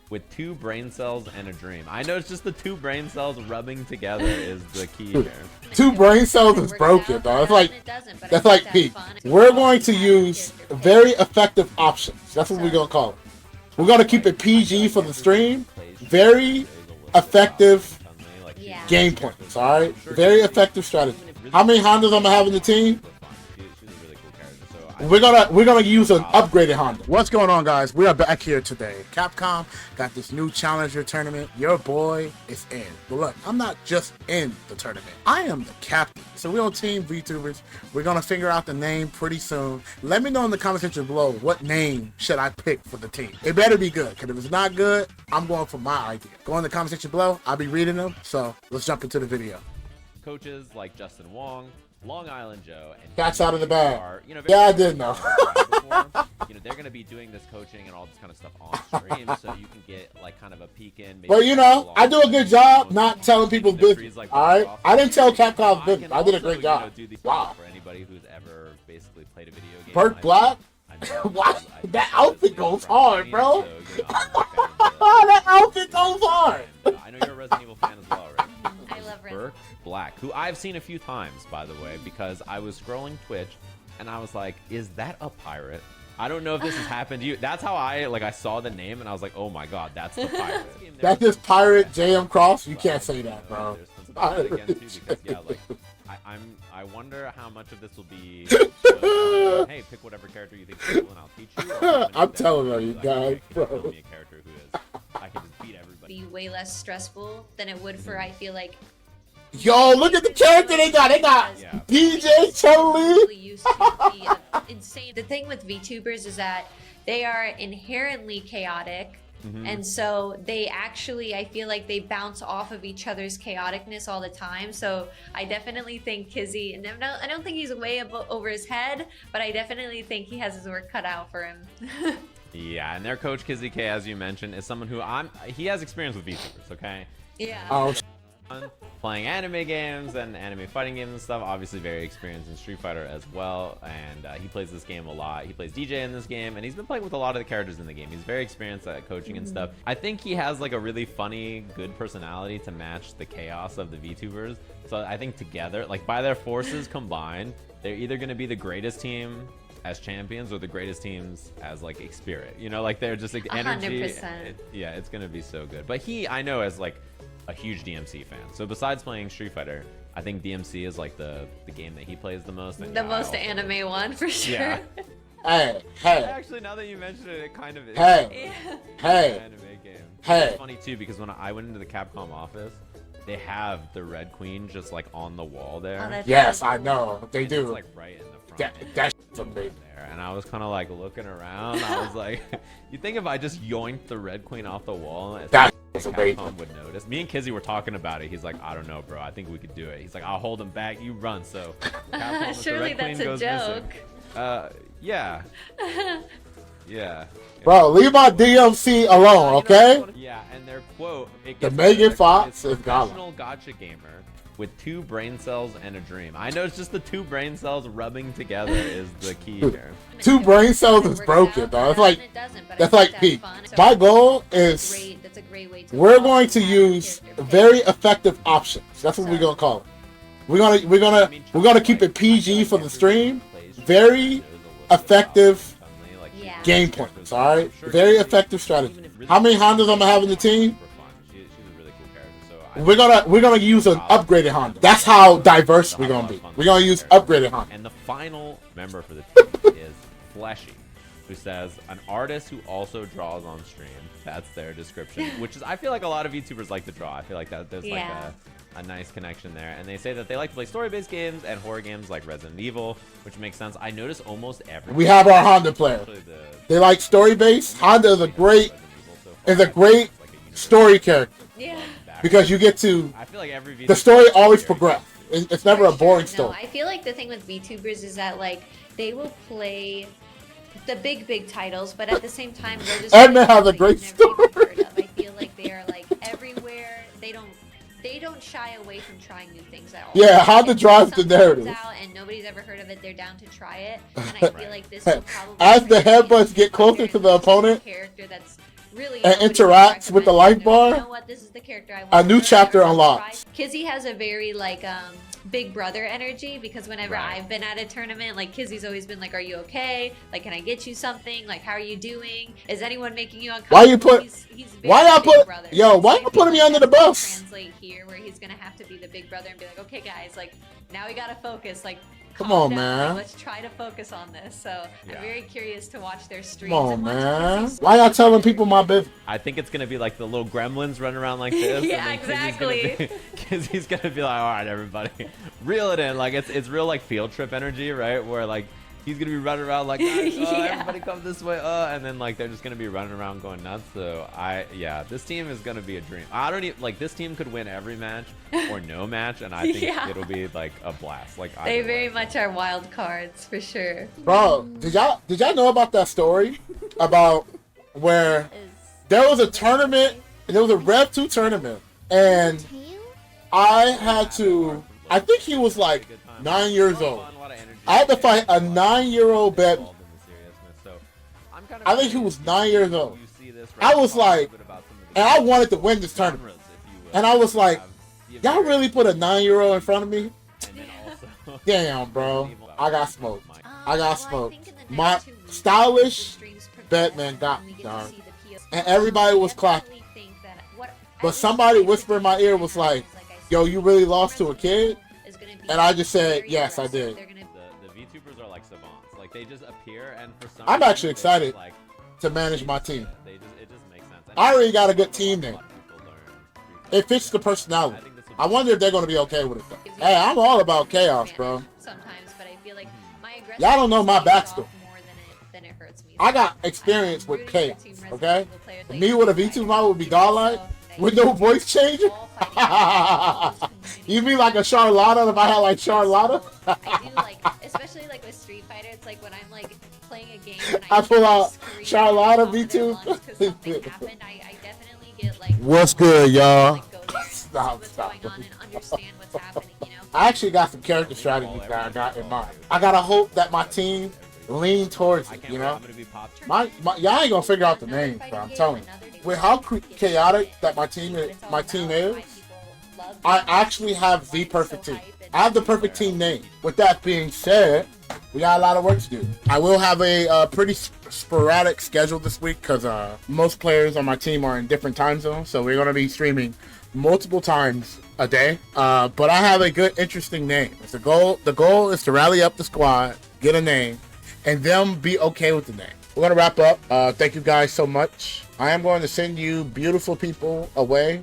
with 2 brain cells and a dream. I know it's just the 2 brain cells rubbing together is the key here. 2 brain cells is broken, though. That's like peak. We're going to use very effective options. That's what we're gonna call it. We're gonna keep it PG for the stream. Very effective game points. All right, very effective strategy. How many Hondas I'm gonna have in the team? We're gonna use an upgraded Honda. What's going on, guys? We are back here today. Capcom got this new challenger tournament. Your boy is in. But look, I'm not just in the tournament. I am the captain. So we're on Team VTubers. We're gonna figure out the name pretty soon. Let me know in the comment section below what name should I pick for the team. It better be good, because if it's not good, I'm going for my idea. Go in the comment section below. I'll be reading them. So let's jump into the video. Coaches like Justin Wong, Long Island Joe, and Cat's out of the bag. are, you know, Yeah, I did know. you know, they're going to be doing this coaching and all this kind of stuff on stream, so you can get like kind of a peek in. Well, you know, I do a good job not telling people's business. All right, I didn't tell Capcom's business. I did a great job. Wow. For anybody who's ever basically played a video game. Bur Black. What? That outfit goes hard, bro. That outfit goes hard. I know you're a Resident Evil fan as well, right? I love Bur Black, who I've seen a few times, by the way, because I was scrolling Twitch and I was like, is that a pirate? I don't know if this has happened to you. That's how I saw the name and I was like, oh my god, that's the pirate. That's this pirate JM Cross. You can't say that, bro. I wonder how much of this will be. Hey, pick whatever character you think is cool, and I'll teach you. I'm telling you guys, bro. Tell me a character who is. I can just beat everybody. Be way less stressful than it would for, I feel like. Yo, look at the character they got. They got DJ Chun-Li. Used to be insane. The thing with VTubers is that they are inherently chaotic. And so they actually, I feel like they bounce off of each other's chaoticness all the time. So I definitely think Kizzie, and I don't think he's way over his head, but I definitely think he has his work cut out for him. Yeah, and their coach Kizzie K, as you mentioned, is someone who he has experience with VTubers, okay? Yeah. Oh, playing anime games and anime fighting games and stuff. Obviously very experienced in Street Fighter as well, and he plays this game a lot. He plays DJ in this game, and he's been playing with a lot of the characters in the game. He's very experienced at coaching and stuff. I think he has like a really funny, good personality to match the chaos of the VTubers. So I think together, like by their forces combined, they're either going to be the greatest team as champions or the greatest teams as like a spirit. You know, like they're just like energy. 100%. Yeah, it's going to be so good. But I know as like a huge DMC fan. So besides playing Street Fighter, I think DMC is like the game that he plays the most. The most anime one for sure. Yeah. hey. Actually, now that you mention it, it kind of is. Hey. An anime game. Hey. It's funny too because when I went into the Capcom office, they have the Red Queen just like on the wall there. Oh, yes, I know. They do. It's like right in the front. That's amazing. And I was kind of like looking around. I was like, you think if I just yoinked the Red Queen off the wall, Capcom would notice? Me and Kizzie were talking about it. He's like, I don't know, bro. I think we could do it. He's like, I'll hold him back. You run. So Capcom, surely that's a joke. Yeah. Yeah. Bro, leave my DMC alone, okay? Yeah, and their quote, the Megan Fox is professional gotcha gamer with 2 brain cells and a dream. I know it's just the 2 brain cells rubbing together is the key here. 2 brain cells is broken, though. That's like peak. My goal is we're going to use very effective options. That's what we're gonna call it. We're gonna keep it PG for the stream. Very effective game points. All right, very effective strategy. How many Hondas I'm gonna have in the team? We're gonna use an upgraded Honda. That's how diverse we're gonna be. We're gonna use upgraded Honda. And the final member for the team is Fleshy, who says an artist who also draws on stream. That's their description, which is I feel like a lot of YouTubers like to draw. I feel like that there's like a nice connection there. And they say that they like to play story-based games and horror games like Resident Evil, which makes sense. I notice almost every. We have our Honda player. They like story-based. Honda is a great story character. Yeah. Because you get to, I feel like the story always progresses. It's never a boring story. No, I feel like the thing with VTubers is that like they will play the big titles, but at the same time they're just and they have a great story. I feel like they are like everywhere. They don't shy away from trying new things at all. Yeah, how to drive the narrative. Out and nobody's ever heard of it. They're down to try it, and I feel like this will probably as the headbutts get closer to the opponent. Character that's really and nobody interacts with the life recommends it. bar, You know what? This is the character I want. a new to chapter try. unlocks. Kizzie has a very like big brother energy, because whenever Right. I've been at a tournament, like Kizzie's always been like, "Are you okay? Like, can I get you something? Like, how are you doing? Is anyone making you uncomfortable?" Why you put- He's why very y'all big put- brother. yo, why So I you feel putting me like under the that's gonna bus? Translate here, where he's gonna have to be the big brother and be like, "Okay, guys, like now we gotta focus. Like, Come calm on, down. man. Like, let's try to focus on this." So Yeah. I'm very curious to watch their streams. Come on, and watch man. Kizzie's Why y'all telling people my business? I think it's gonna be like the little gremlins running around like this. Yeah, and then exactly. Kizzie's gonna be like, all right, everybody, reel it in. Like it's real like field trip energy, right? Where like he's gonna be running around like, guys, Yeah. everybody come this way, and then like they're just gonna be running around going nuts. So yeah, this team is gonna be a dream. I don't even like this team could win every match or no match, and I think Yeah. it'll be like a blast. Like They either very way. much are wild cards for sure. Bro, did y'all know about that story about where there was a tournament, there was a Rev 2 tournament, and I had to, I think he was like 9 years old. I had to fight a 9-year-old Batman. I think he was 9 years old. I was like, and I wanted to win this tournament. And I was like, y'all really put a 9-year-old in front of me? Damn, bro. I got smoked. I got smoked. My stylish Batman got me, dog. And everybody was clapping. But somebody whispered in my ear was like, yo, you really lost to a kid? And I just said, yes, I did. The VTubers are like savants. Like they just appear, and for some I'm reason, actually they just, excited like, to manage my team. it just makes sense. And I already got a good team a there. lot of people learn It fits the personality. I wonder if they're going to be okay with it, though. Hey, I'm all about chaos, bro. Sometimes, but I feel like my aggression Y'all don't know my pays off backstory. more than it hurts me. I got experience I'm with rooting for chaos, Team Resident okay? Evil players like Me with a you. V2 mod would be godlike with no voice changer. You mean like a Charlotta if I had like Charlotta? I do like, especially like with Street Fighter, it's like when I'm like playing a game and I pull out scream Charlotta off of their V2. lungs 'cause something happened, I definitely get like, What's good, y'all? like go there, see what's going on and understand what's happening, you know? I actually got some character strategies that I got in mind. I gotta hope that my team lean towards I it, can't you wait. know? I'm gonna be popped. Y'all ain't gonna figure out the names, but I'm telling you. With how chaotic that my team is, I actually have the perfect team. I have the perfect team name. With that being said, we got a lot of work to do. I will have a pretty sporadic schedule this week because most players on my team are in different time zones, so we're going to be streaming multiple times a day. But I have a good, interesting name. It's the goal is to rally up the squad, get a name, and them be okay with the name. We're going to wrap up. Thank you guys so much. I am going to send you beautiful people away